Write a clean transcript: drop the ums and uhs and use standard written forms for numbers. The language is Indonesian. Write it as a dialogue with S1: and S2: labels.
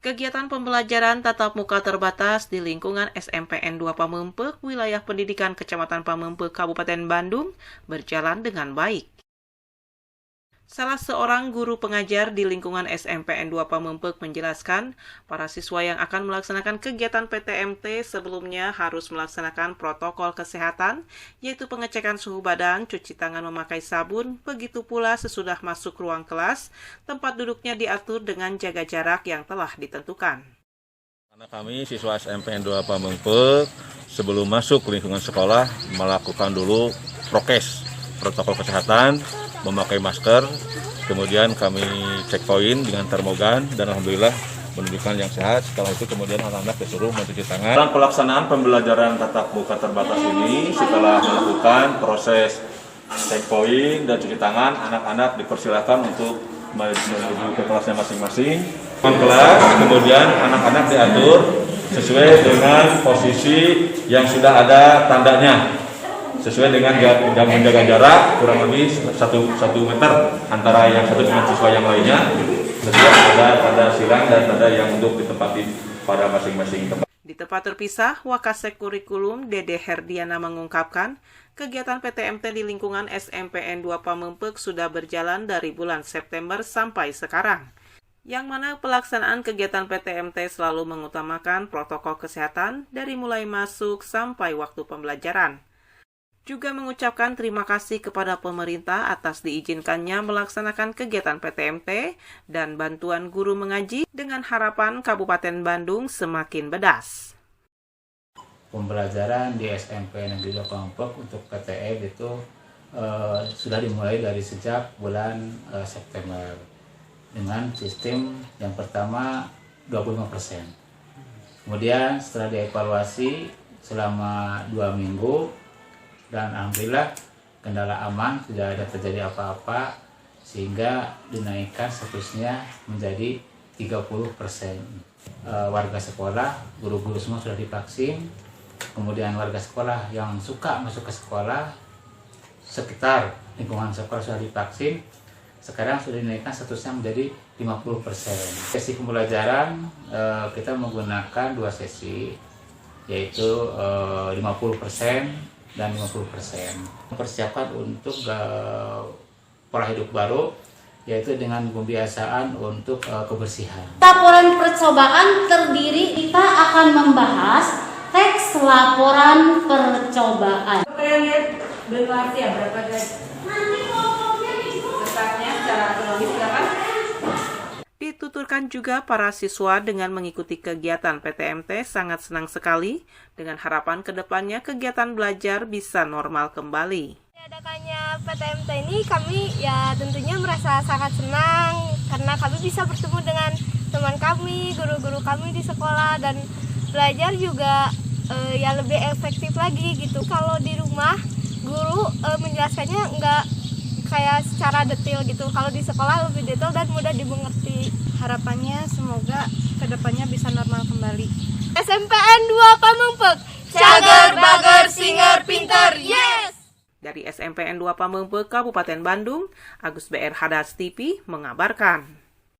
S1: Kegiatan pembelajaran tatap muka terbatas di lingkungan SMPN 2 Pamempek, wilayah pendidikan Kecamatan Pamempek, Kabupaten Bandung, berjalan dengan baik. Salah seorang guru pengajar di lingkungan SMPN 2 Pamempek menjelaskan, para siswa yang akan melaksanakan kegiatan PTMT sebelumnya harus melaksanakan protokol kesehatan, yaitu pengecekan suhu badan, cuci tangan memakai sabun, begitu pula sesudah masuk ruang kelas, tempat duduknya diatur dengan jaga jarak yang telah ditentukan.
S2: Karena kami siswa SMPN 2 Pamempek sebelum masuk lingkungan sekolah melakukan dulu prokes, protokol kesehatan, memakai masker, kemudian kami checkpoint dengan termogan dan alhamdulillah menunjukkan yang sehat. Setelah itu kemudian anak-anak disuruh mencuci tangan. Dalam pelaksanaan pembelajaran tatap muka terbatas ini, setelah melakukan proses checkpoint dan cuci tangan, anak-anak dipersilakan untuk menuju ke kelasnya masing-masing. Kelas, kemudian anak-anak diatur sesuai dengan posisi yang sudah ada tandanya, sesuai dengan menjaga jarak kurang lebih 1 meter antara yang satu dengan siswa yang lainnya. Sesuai ada tanda silang dan tanda yang untuk ditempati pada masing-masing tempat.
S1: Di tempat terpisah, Wakasek Kurikulum Dede Herdiana mengungkapkan, kegiatan PTMT di lingkungan SMPN 2 Pamempek sudah berjalan dari bulan September sampai sekarang, yang mana pelaksanaan kegiatan PTMT selalu mengutamakan protokol kesehatan dari mulai masuk sampai waktu pembelajaran. Juga mengucapkan terima kasih kepada pemerintah atas diizinkannya melaksanakan kegiatan PTMT dan bantuan guru mengaji dengan harapan Kabupaten Bandung semakin bedas.
S3: Pembelajaran di SMP Negeri 2 Pamempek untuk PTM itu sudah dimulai dari sejak bulan September dengan sistem yang pertama 25%. Kemudian setelah dievaluasi selama 2 minggu, dan alhamdulillah kendala aman, tidak ada terjadi apa-apa, sehingga dinaikkan statusnya menjadi 30%. Warga sekolah, guru-guru semua sudah divaksin, kemudian warga sekolah yang suka masuk ke sekolah, sekitar lingkungan sekolah sudah divaksin, sekarang sudah dinaikkan statusnya menjadi 50%. Sesi pembelajaran kita menggunakan 2 sesi, yaitu 50% dan 50%. Mempersiapkan untuk pola hidup baru, yaitu dengan pembiasaan untuk kebersihan.
S4: Laporan percobaan terdiri, kita akan membahas teks laporan percobaan.
S5: Kalian lihat berarti ya berapa guys? Nanti pokoknya itu letaknya secara kronologis silakan.
S1: Dituturkan juga para siswa dengan mengikuti kegiatan PTMT sangat senang sekali, dengan harapan kedepannya kegiatan belajar bisa normal kembali.
S6: Adakannya PTMT ini kami ya tentunya merasa sangat senang karena kami bisa bertemu dengan teman kami, guru-guru kami di sekolah, dan belajar juga ya lebih efektif lagi gitu. Kalau di rumah guru menjelaskannya nggak kayak secara detail gitu. Kalau di sekolah lebih detail dan mudah dimengerti.
S7: Harapannya semoga kedepannya bisa normal kembali.
S6: SMPN 2 Pamempek, cager, bager, singer, pinter, yes!
S1: Dari SMPN 2 Pamempek, Kabupaten Bandung, Agus BR Hadas TV mengabarkan.